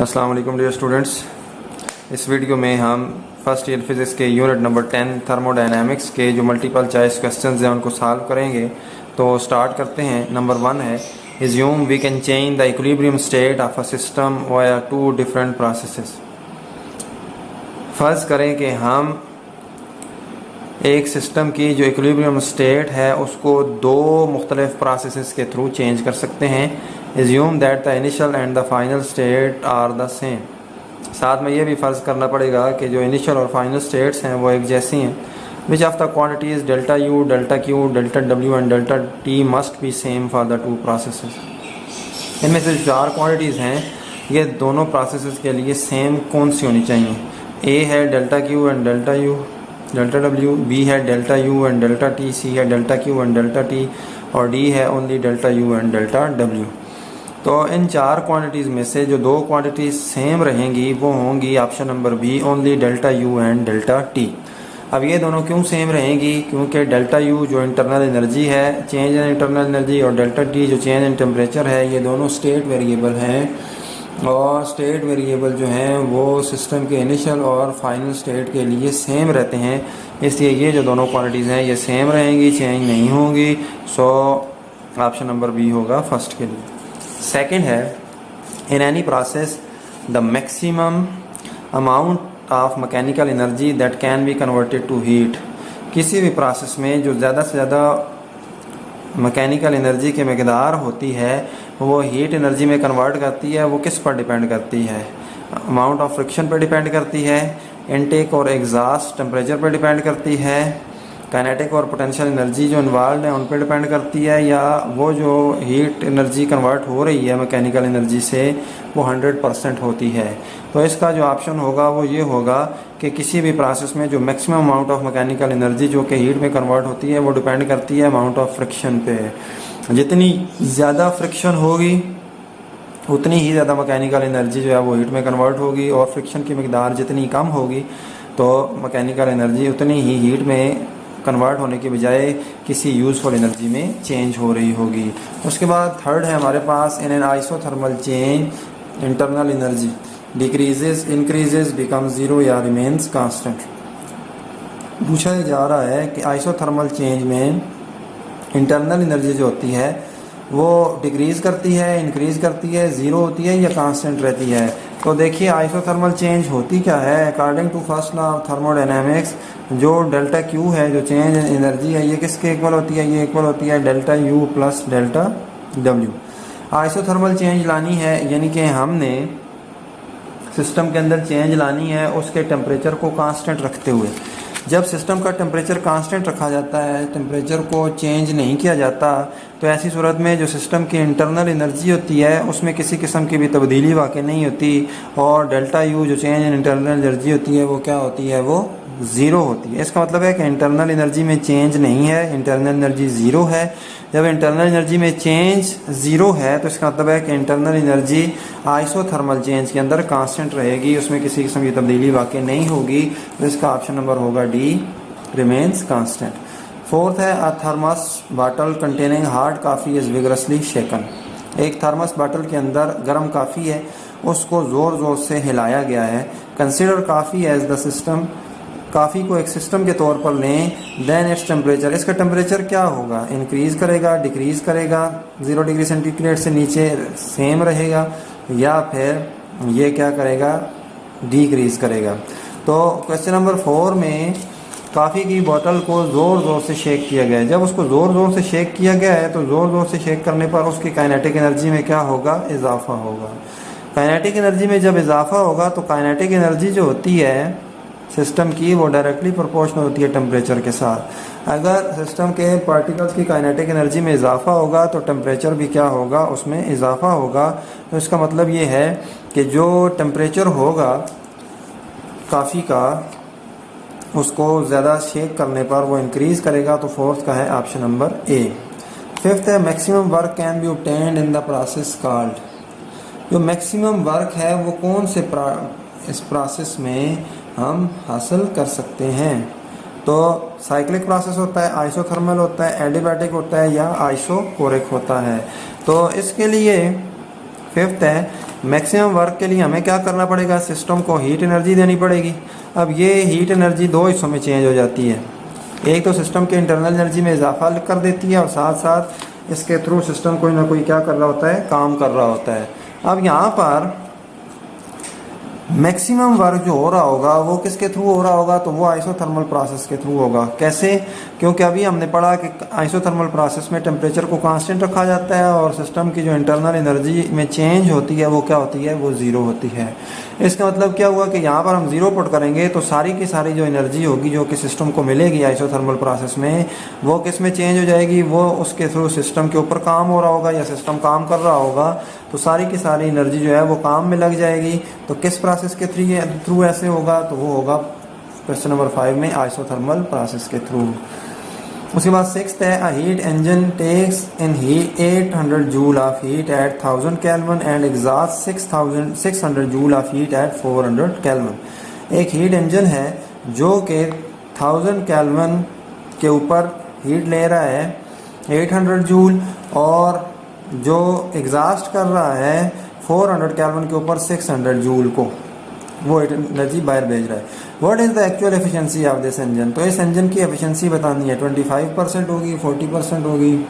अस्सलाम वालेकुम dear students. इस वीडियो में हम फर्स्ट ईयर फिज़िक्स के यूनिट नंबर 10 थर्मोडायनामिक्स के जो मल्टीपल चॉइस क्वेश्चंस हैं उनको सॉल्व करेंगे। तो स्टार्ट करते हैं। नंबर 1 है assume we can change the equilibrium state of a system via two different processes. फ़र्ज़ करें कि हम एक सिस्टम की जो इक्विलिब्रियम स्टेट है उसको दो मुख्तलिफ प्रोसेसेस के थ्रू चेंज कर सकते हैं। Assume that the initial and the final state are the same. साथ में ये भी फ़र्ज़ करना पड़ेगा कि जो इनिशियल और फाइनल स्टेट्स हैं वो एक जैसी हैं। विच of the quantities delta U, delta Q, delta W and delta T must be same for the two processes. इनमें से चार क्वांटिटीज़ हैं, ये दोनों प्रोसेसेस के लिए सेम कौन सी होनी चाहिए। ए है delta Q and delta U, delta W, B है delta U and delta T, C है delta Q and delta T और डी है only delta U and delta W. तो इन चार क्वांटिटीज़ में से जो दो क्वांटिटीज़ सेम रहेंगी वो होंगी option number B, only delta U and delta T. अब ये दोनों क्यों सेम रहेंगी? क्योंकि डेल्टा यू जो इंटरनल एनर्जी है, चेंज इन इंटरनल एनर्जी, और डेल्टा टी जो चेंज इन टेम्परेचर है, ये दोनों स्टेट वेरिएबल हैं और स्टेट वेरिएबल जो हैं वो सिस्टम के इनिशियल और फाइनल स्टेट के लिए सेम रहते हैं। इसलिए ये जो दोनों क्वांटिटीज़ हैं ये सेम रहेंगी, चेंज नहीं होंगी। सो ऑप्शन नंबर बी होगा फर्स्ट के लिए। सेकेंड है in any process the maximum amount of mechanical energy that can be converted to heat. किसी भी प्रोसेस में जो ज़्यादा से ज़्यादा मैकेनिकल एनर्जी की मकदार होती है वो हीट एनर्जी में कन्वर्ट करती है। वो किस पर डिपेंड करती है? अमाउंट ऑफ फ्रिक्शन पर डिपेंड करती है, इनटेक और एग्जॉस्ट टेम्परेचर पर डिपेंड करती है, काइनेटिक और पोटेंशियल एनर्जी जो इन्वॉल्व है उन पर डिपेंड करती है, या वो जो हीट एनर्जी कन्वर्ट हो रही है मैकेनिकल एनर्जी से वो 100% होती है। तो इसका जो ऑप्शन होगा वो ये होगा कि किसी भी प्रोसेस में जो maximum amount of mechanical energy जो कि हीट में कन्वर्ट होती है वो डिपेंड करती है अमाउंट ऑफ फ्रिक्शन पे। जितनी ज़्यादा फ्रिक्शन होगी उतनी ही ज़्यादा मैकेनिकल एनर्जी जो है वो हीट में कन्वर्ट होगी, और फ्रिक्शन की मकदार जितनी कम होगी तो मैकेनिकल एनर्जी उतनी ही हीट में कन्वर्ट होने के बजाय किसी यूज़फुल एनर्जी में चेंज हो रही होगी। उसके बाद थर्ड है हमारे पास in an isothermal change internal energy decreases, increases, become zero या रिमेन्स कांस्टेंट। पूछा जा रहा है कि आइसोथर्मल चेंज में इंटरनल एनर्जी जो होती है वो डिक्रीज़ करती है, इंक्रीज़ करती है, ज़ीरो होती है या कांस्टेंट रहती है। तो देखिए आइसोथर्मल चेंज होती क्या है। According to first law of thermodynamics जो डेल्टा क्यू है जो चेंज इन एनर्जी है ये किसके इक्वल होती है? ये इक्वल होती है delta you plus delta W. Isothermal change लानी है यानी कि हमने सिस्टम के अंदर चेंज लानी है उसके टेम्परेचर को कांस्टेंट रखते हुए। जब सिस्टम का टेम्परेचर कांस्टेंट रखा जाता है, टेम्परेचर को चेंज नहीं किया जाता, तो ऐसी सूरत में जो सिस्टम की इंटरनल एनर्जी होती है उसमें किसी किस्म की भी तब्दीली वाक़ई नहीं होती, और डेल्टा यू जो चेंज इन इंटरनल एनर्जी होती है वो क्या होती है? वो ज़ीरो होती है। इसका मतलब है कि इंटरनल एनर्जी में चेंज नहीं है, इंटरनल एनर्जी ज़ीरो है। जब इंटरनल एनर्जी में चेंज ज़ीरो है तो इसका मतलब है कि इंटरनल एनर्जी आइसोथर्मल चेंज के अंदर कांस्टेंट रहेगी, उसमें किसी किस्म की तब्दीली वाक़ई नहीं होगी। तो इसका ऑप्शन नंबर होगा डी, रिमेन्स कांस्टेंट। फोर्थ है a thermos bottle containing hard coffee is vigorously shaken. एक थर्मस बॉटल के अंदर गर्म काफ़ी है, उसको ज़ोर ज़ोर से हिलाया गया है। Consider coffee as the system, coffee को एक सिस्टम के तौर पर लें। देन इट्स टेम्परेचर, इसका टेम्परेचर क्या होगा? इंक्रीज़ करेगा, डिक्रीज़ करेगा, 0 डिग्री सेंटीग्रेड से नीचे सेम रहेगा, या फिर ये क्या करेगा? डिक्रीज़ करेगा। तो क्वेश्चन नंबर 4 में काफ़ी की बोतल को ज़ोर ज़ोर से शेक किया गया है। जब उसको ज़ोर ज़ोर से शेक किया गया है तो ज़ोर ज़ोर से शेक करने पर उसकी काइनेटिक एनर्जी में क्या होगा? इजाफा होगा। काइनेटिक एनर्जी में जब इजाफा होगा तो काइनेटिक एनर्जी जो होती है सिस्टम की वो डायरेक्टली प्रोपोर्शनल होती है टेम्परेचर के साथ। अगर सिस्टम के पार्टिकल्स की काइनेटिक एनर्जी में इजाफा होगा तो टेम्परेचर भी क्या होगा? उसमें इजाफा होगा। तो इसका मतलब ये है कि जो टेम्परेचर होगा काफ़ी का उसको ज़्यादा शेक करने पर वो इंक्रीज़ करेगा। तो फोर्थ का है ऑप्शन नंबर ए। फिफ्थ है maximum work can be obtained in the process called. जो मैक्सिमम वर्क है वो कौन से इस प्रोसेस में हम हासिल कर सकते हैं? तो साइक्लिक प्रोसेस होता है, आइसोथर्मल होता है, एडियाबैटिक होता है, या आइसोकोरिक होता है। तो इसके लिए फिफ्थ है मैक्सिमम वर्क के लिए हमें क्या करना पड़ेगा, सिस्टम को हीट एनर्जी देनी पड़ेगी। अब ये हीट एनर्जी दो हिस्सों में चेंज हो जाती है, एक तो सिस्टम के इंटरनल एनर्जी में इजाफा कर देती है और साथ साथ इसके थ्रू सिस्टम कोई ना कोई क्या कर रहा होता है, काम कर रहा होता है। अब यहाँ पर मैक्सिमम वर्क जो हो रहा होगा वो किसके थ्रू हो रहा होगा, तो वो आइसोथर्मल प्रोसेस के थ्रू होगा। कैसे, क्योंकि अभी हमने पढ़ा कि आइसोथर्मल प्रोसेस में टेम्परेचर को कांस्टेंट रखा जाता है और सिस्टम की जो इंटरनल एनर्जी में चेंज होती है वो क्या होती है, वो ज़ीरो होती है। इसका मतलब क्या हुआ कि यहाँ पर हम ज़ीरो पुट करेंगे तो सारी की सारी जो एनर्जी होगी जो कि सिस्टम को मिलेगी आइसोथर्मल प्रोसेस में, वो किस में चेंज हो जाएगी, वो उसके थ्रू सिस्टम के ऊपर काम हो रहा होगा या सिस्टम काम कर रहा होगा, तो सारी की सारी एनर्जी जो है वो काम में लग जाएगी। तो किस प्रोसेस के थ्रू ऐसे होगा, तो वो होगा क्वेश्चन नंबर 5 में आइसोथर्मल प्रोसेस के थ्रू। उसके बाद 6th है, a heat engine takes in heat 800 joule of heat at 1000 kelvin and exhaust 600 joule of heat at 400 kelvin. एक हीट इंजन है जो कि 1000 केल्विन के ऊपर हीट ले रहा है 800 जूल, और जो एग्जॉस्ट कर रहा है 400 केल्विन के ऊपर 600 जूल को, वो एनर्जी बाहर भेज रहा है। What is the actual efficiency of this engine, तो इस इंजन की एफिशिएंसी बतानी है। 25% होगी, 40% होगी,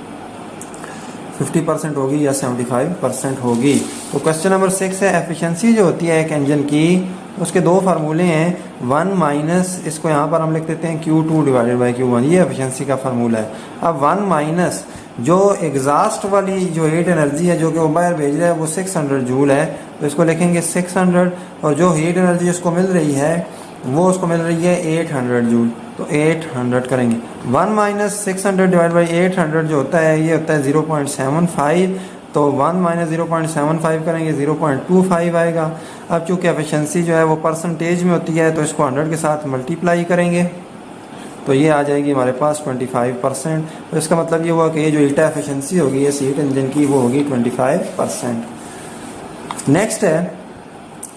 50% होगी या 75% होगी। तो क्वेश्चन नंबर 6 है, एफिशिएंसी जो होती है एक इंजन की उसके दो फार्मूले हैं, 1 माइनस, इसको यहाँ पर हम लिख देते हैं Q2 डिवाइडेड बाई Q1, ये एफिशिएंसी का फार्मूला है। अब 1 माइनस जो एग्जॉस्ट वाली जो हीट एनर्जी है जो कि वो बाहर भेज रहा है वो 600 जूल है, तो इसको लिखेंगे 600, और जो हीट एनर्जी उसको मिल रही है वो उसको मिल रही है 800 जूल, तो 800 करेंगे। 1 माइनस 600 डिवाइड बाई 800 जो होता है ये होता है 0.75, तो 1 माइनस 0.75 करेंगे 0.25 आएगा। अब चूँकि एफिशिएंसी जो है वो परसेंटेज में होती है तो इसको 100 के साथ मल्टीप्लाई करेंगे तो ये आ जाएगी हमारे पास 25%। तो इसका मतलब ये हुआ कि ये जो ईटा एफिशिएंसी होगी इस हीट इंजन की वो होगी 25%। नेक्स्ट है,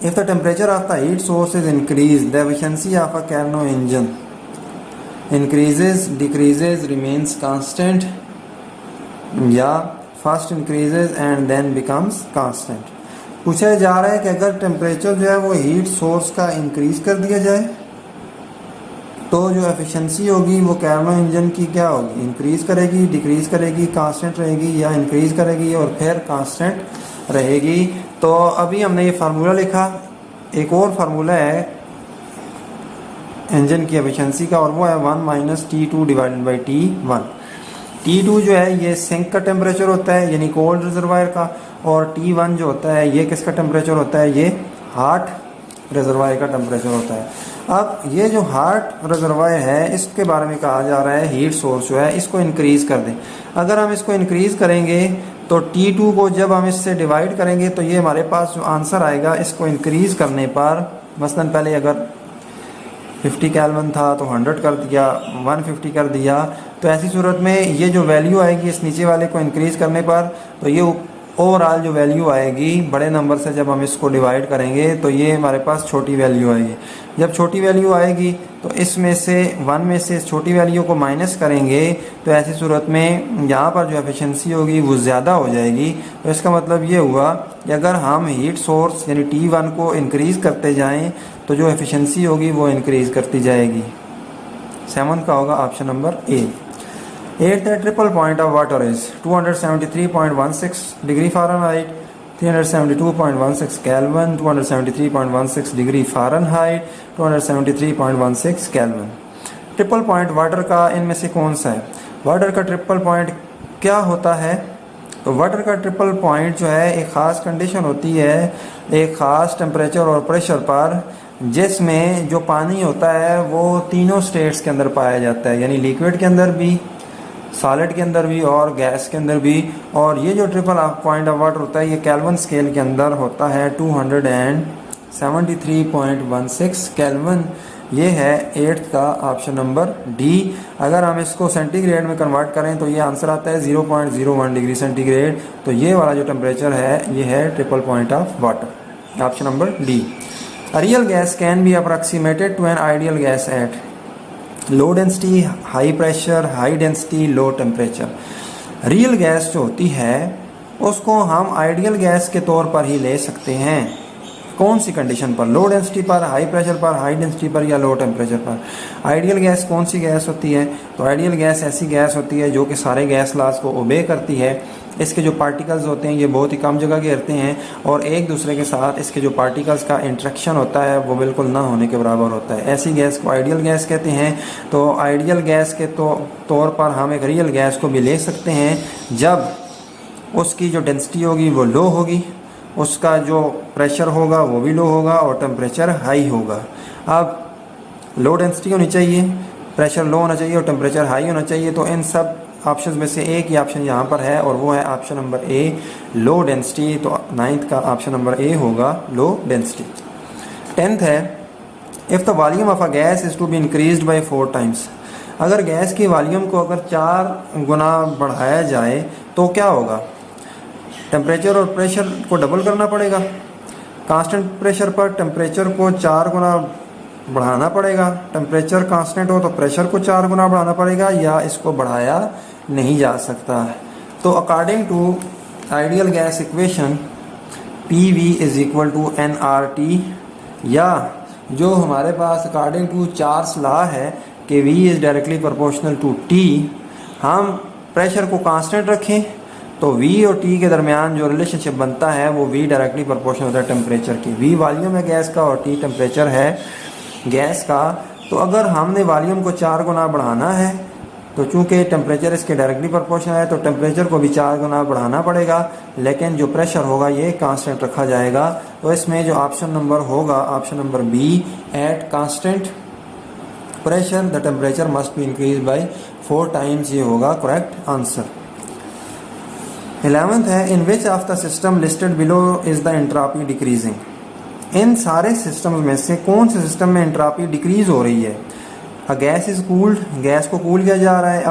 if the temperature of the heat source is increase the efficiency of a Carnot engine increases, decreases, remains constant, या first increases and then becomes constant. पूछा जा रहा है कि अगर टेम्परेचर जो है वो हीट सोर्स का इंक्रीज कर दिया जाए तो जो एफिशिएंसी होगी वो कैर्नो इंजन की क्या होगी, इंक्रीज करेगी, डिक्रीज करेगी, कांस्टेंट रहेगी, या इंक्रीज करेगी और फिर कांस्टेंट रहेगी। तो अभी हमने ये फार्मूला लिखा, एक और फार्मूला है इंजन की एफिशिएंसी का और वो है 1 minus T2 divided by T1। T2 जो है ये सिंक का टेम्परेचर होता है यानी कोल्ड रिजर्वायर का, और T1 जो होता है ये किसका टेम्परेचर होता है, ये हॉट रिजर्वायर का टेम्परेचर होता है। अब ये जो हॉट रिजर्वायर है इसके बारे में कहा जा रहा है हीट सोर्स जो है इसको इंक्रीज कर दें। अगर हम इसको इंक्रीज करेंगे तो T2 को जब हम इससे डिवाइड करेंगे तो ये हमारे पास जो आंसर आएगा इसको इंक्रीज करने पर, मसलन पहले अगर 50 केल्विन था तो 100 कर दिया, 150 कर दिया, तो ऐसी सूरत में ये जो वैल्यू आएगी इस नीचे वाले को इंक्रीज करने पर तो ये ओवरऑल जो वैल्यू आएगी बड़े नंबर से जब हम इसको डिवाइड करेंगे तो ये हमारे पास छोटी वैल्यू आएगी। जब छोटी वैल्यू आएगी तो इसमें से 1 में से इस छोटी वैल्यू को माइनस करेंगे तो ऐसी सूरत में यहाँ पर जो एफिशिएंसी होगी वो ज़्यादा हो जाएगी। तो इसका मतलब ये हुआ कि अगर हम हीट सोर्स यानी T1 को इंक्रीज़ करते जाएं तो जो एफिशिएंसी होगी वो इंक्रीज़ करती जाएगी। 7 का होगा option number A. 8th, the triple point of water is 273.16 degree Fahrenheit, 372.16 Kelvin, 273.16 degree Fahrenheit, 273.16 Kelvin। Triple point water का इनमें से कौन सा है? वाटर का ट्रिपल पॉइंट क्या होता है? तो वाटर का ट्रिपल पॉइंट जो है एक ख़ास कंडीशन होती है एक ख़ास टेम्परेचर और प्रेशर पर जिसमें जो पानी होता है वो तीनों स्टेट्स के अंदर पाया जाता है, यानी लिक्विड के अंदर भी, सॉलिड के अंदर भी और गैस के अंदर भी। और ये जो ट्रिपल पॉइंट ऑफ वाटर होता है ये केल्विन स्केल के अंदर होता है 273.16 केल्विन। ये है 8th का ऑप्शन नंबर डी। अगर हम इसको सेंटीग्रेड में कन्वर्ट करें तो ये आंसर आता है 0.01 डिग्री सेंटीग्रेड। तो ये वाला जो टेम्परेचर है ये है triple point of water, option number D. A real gas can be approximated to an ideal gas at low density, high pressure, high density, low temperature. Real gas जो होती है उसको हम आइडियल गैस के तौर पर ही ले सकते हैं। कौन सी कंडीशन पर? लो डेंसिटी पर, हाई प्रेशर पर, हाई डेंसिटी पर या लो टेम्परेचर पर। आइडियल गैस कौन सी गैस होती है? तो आइडियल गैस ऐसी गैस होती है जो कि सारे गैस लॉज को ओबे करती है। इसके जो पार्टिकल्स होते हैं ये बहुत ही कम जगह घेरते हैं और एक दूसरे के साथ इसके जो पार्टिकल्स का इंट्रैक्शन होता है वो बिल्कुल ना होने के बराबर होता है। ऐसी गैस को आइडियल गैस कहते हैं। तो आइडियल गैस के तौर पर हम एक रियल गैस को भी ले सकते हैं जब उसकी जो डेंसिटी होगी वो लो होगी, उसका जो प्रेशर होगा वो भी लो होगा और टेम्परेचर हाई होगा। अब लो डेंसिटी होनी चाहिए, प्रेशर लो होना चाहिए और टेम्परेचर हाई होना चाहिए। तो इन सब ऑप्शन में से एक ही ऑप्शन यहाँ पर है और वो है option number A, low density. तो 9th का ऑप्शन नंबर ए होगा लो डेंसिटी। 10th है, if the volume of a gas is to be increased by 4 times. अगर गैस की वॉल्यूम को अगर 4 गुना बढ़ाया जाए तो क्या होगा? टेम्परेचर और प्रेशर को डबल करना पड़ेगा। कांस्टेंट प्रेशर पर टेम्परेचर को 4 गुना बढ़ाना पड़ेगा। टेम्परेचर कांस्टेंट हो तो प्रेशर को 4 गुना बढ़ाना पड़ेगा या इसको बढ़ाया नहीं जा सकता। तो according to ideal gas equation PV is equal to nRT, या जो हमारे पास अकॉर्डिंग टू चार्ल्स लॉ है कि V is directly proportional to T, हम प्रेशर को कांस्टेंट रखें तो V और T के दरमियान जो रिलेशनशिप बनता है वो V डायरेक्टली प्रोपोर्शनल होता है टेम्परेचर की। V वॉल्यूम है गैस का और T टेम्परेचर है गैस का। तो अगर हमने वॉल्यूम को 4 गुना बढ़ाना है तो चूंकि टेम्परेचर इसके डायरेक्टली प्रोपोर्शनल है तो टेम्परेचर को भी 4 गुना बढ़ाना पड़ेगा, लेकिन जो प्रेशर होगा ये कांस्टेंट रखा जाएगा। तो इसमें जो ऑप्शन नंबर होगा option number B, at constant pressure the temperature must be increase by 4 times, ये होगा करेक्ट आंसर। 11th है, in which of the system listed below is the entropy decreasing. इन सारे सिस्टम्स में से कौन से सिस्टम में एंट्रोपी डिक्रीज हो रही है? A gas is cooled, gas को कूल किया जा रहा है। अ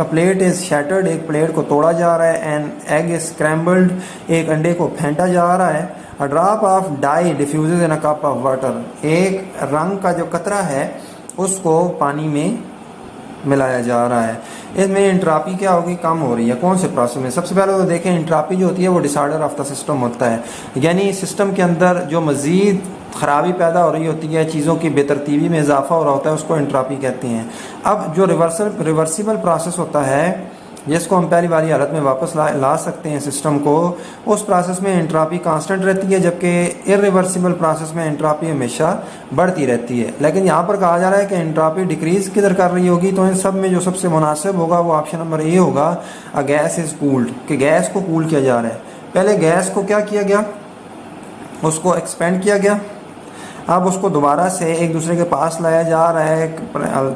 प्लेट इज शैटर्ड, एक प्लेट को तोड़ा जा रहा है। एन एग इज स्क्रैम्बल्ड, एक अंडे को फेंटा जा रहा है। A drop of dye diffuses in a cup of water, एक रंग का जो कतरा है उसको पानी में मिलाया जा रहा है। इसमें एंट्रोपी क्या होगी? कम हो रही है। कौन से प्रोसेस में? सबसे पहले तो देखें एंट्रोपी जो होती है वो डिसऑर्डर ऑफ द सिस्टम होता है, यानी सिस्टम के अंदर जो मज़ीद ख़राबी पैदा हो रही होती है, चीज़ों की बेतरतीबी में इजाफा हो रहा होता है, उसको एंट्रोपी कहते हैं। अब जो रिवर्सिबल प्रोसेस होता है जिसको हम पहली वाली हालत में वापस ला सकते हैं सिस्टम को, उस प्रोसेस में एंट्रोपी कांस्टेंट रहती है, जबकि इरिवर्सिबल प्रोसेस में एंट्रोपी हमेशा बढ़ती रहती है। लेकिन यहाँ पर कहा जा रहा है कि एंट्रोपी डिक्रीज किधर कर रही होगी, तो इन सब में जो सबसे मुनासिब होगा वो ऑप्शन नंबर ए होगा, अ गैस इज कूल्ड, कि गैस को कूल किया जा रहा है। पहले गैस को क्या किया गया? उसको एक्सपेंड किया गया। अब उसको दोबारा से एक दूसरे के पास लाया जा रहा है,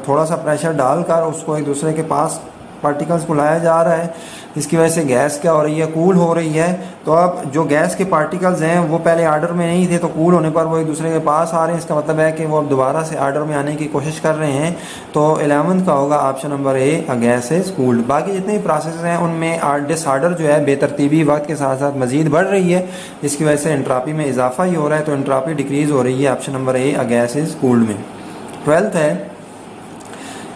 थोड़ा सा प्रेशर डालकर उसको एक दूसरे के पास पार्टिकल्स को लाया जा रहा है, इसकी वजह से गैस क्या हो रही है? कूल हो रही है। तो अब जो गैस के पार्टिकल्स हैं वो पहले आर्डर में नहीं थे, तो कूल होने पर वो एक दूसरे के पास आ रहे हैं। इसका मतलब है कि वो अब दोबारा से आर्डर में आने की कोशिश कर रहे हैं। तो 11th का होगा option number A, a gas is cooled. बाकी जितने भी प्रोसेस हैं उनमें डिसऑर्डर जो है, बेतरतीबी वक्त के साथ साथ मजीद बढ़ रही है, जिसकी वजह से एंट्रोपी में इजाफा ही हो रहा है। तो एंट्रोपी डिक्रीज हो रही है option number A, a gas is cooled में। 12th है,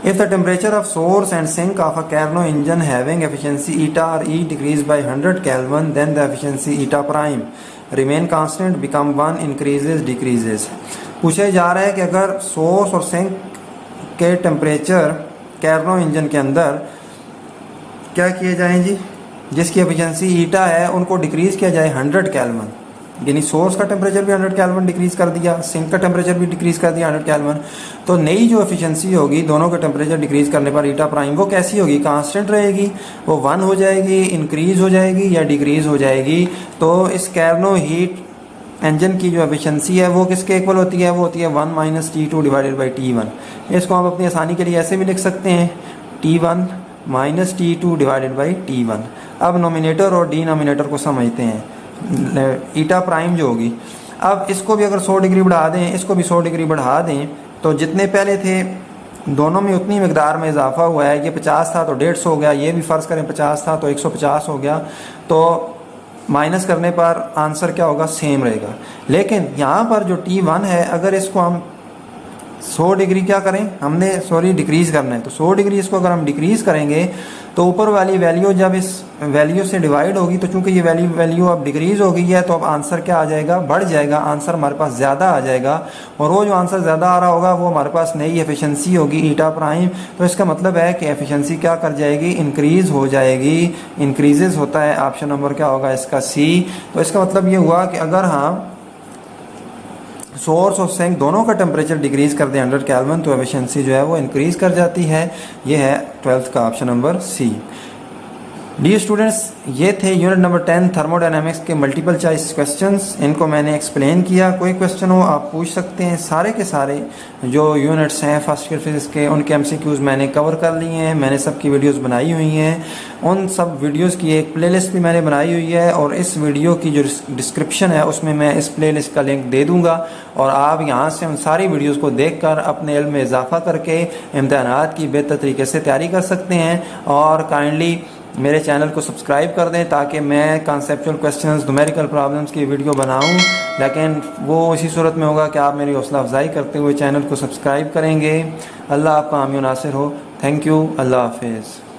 if the temperature of source and sink of a Carnot engine having efficiency eta or E decreased by 100 Kelvin, then the efficiency eta prime remain constant, become 1, increases, decreases। पूछा जा रहा है कि अगर source और sink के temperature कैरनो engine के अंदर क्या किए जाएं जी, जिसकी एफिशिएंसी ईटा है उनको डिक्रीज किया जाए 100 केल्विन, यानी सोर्स का टेम्परेचर भी 100 केल्विन डिक्रीज कर दिया, सिंक का टेम्परेचर भी डिक्रीज कर दिया 100 केल्विन। तो नई जो एफिशिएंसी होगी दोनों के टेम्परेचर डिक्रीज करने पर ईटा प्राइम वो कैसी होगी? कांस्टेंट रहेगी, वो 1 हो जाएगी, इंक्रीज हो जाएगी या डिक्रीज हो जाएगी। तो इस कैरनो हीट इंजन की जो एफिशिएंसी है वो किसके इक्वल होती है? वो होती है 1 minus T2 divided by T1। इसको आप अपनी आसानी के लिए ऐसे भी लिख सकते हैं, T1 minus T2 divided by T1। अब नोमिनेटर और डिनोमिनेटर को समझते हैं। ईटा प्राइम जो होगी, अब इसको भी अगर 100 डिग्री बढ़ा दें, इसको भी 100 डिग्री बढ़ा दें, तो जितने पहले थे दोनों में उतनी मकदार में इजाफा हुआ है। ये 50 था तो 150 हो गया, ये भी फ़र्ज़ करें 50 था तो 150 हो गया। तो माइनस करने पर आंसर क्या होगा? सेम रहेगा। लेकिन यहाँ पर जो T1 है, अगर इसको हम 100 डिग्री क्या करें हमने, सॉरी डिक्रीज़ करना है, तो 100 डिग्री इसको अगर हम डिक्रीज़ करेंगे तो ऊपर वाली वैल्यू जब इस वैल्यू से डिवाइड होगी, तो चूंकि ये वैल्यू अब डिक्रीज़ हो गई है तो अब आंसर क्या आ जाएगा, बढ़ जाएगा, आंसर हमारे पास ज़्यादा आ जाएगा। और वो जो आंसर ज़्यादा आ रहा होगा वो हमारे पास नई एफिशिएंसी होगी ईटा प्राइम। तो इसका मतलब है कि एफिशिएंसी क्या कर जाएगी, इंक्रीज़ हो जाएगी, इंक्रीजेज होता है। ऑप्शन नंबर क्या होगा इसका, सी। तो इसका मतलब ये हुआ कि अगर हम सोर्स और सिंक दोनों का टेम्परेचर डिक्रीज़ कर दें 100 केल्विन तो एफिशिएंसी जो है वो इंक्रीज़ कर जाती है। ये है 12th का option number C. Dear students, ये थे यूनिट नंबर 10 थर्मोडायनामिक्स के मल्टीपल चॉइस क्वेश्चंस। इनको मैंने एक्सप्लेन किया। कोई क्वेश्चन हो आप पूछ सकते हैं। सारे के सारे जो यूनिट्स हैं फर्स्ट ईयर फिजिक्स के उनके एमसीक्यूज़ मैंने कवर कर लिए हैं। मैंने सबकी वीडियोस बनाई हुई हैं। उन सब वीडियोस की एक प्लेलिस्ट भी मैंने बनाई हुई है और इस वीडियो की जो डिस्क्रिप्शन है उसमें मैं इस प्लेलिस्ट का लिंक दे दूँगा और आप यहाँ से उन सारी वीडियोज़ को देख कर अपने इल्म में इजाफा करके इम्तहानात की बेहतर तरीके से तैयारी कर सकते हैं। और काइंडली मेरे चैनल को सब्सक्राइब कर दें ताकि मैं कॉन्सेप्चुअल क्वेश्चंस, न्यूमेरिकल प्रॉब्लम्स की वीडियो बनाऊं, लेकिन वो इसी सूरत में होगा कि आप मेरी हौसला अफजाई करते हुए चैनल को सब्सक्राइब करेंगे। अल्लाह आपका हामी नासिर हो। Thank you. अल्लाह हाफिज़।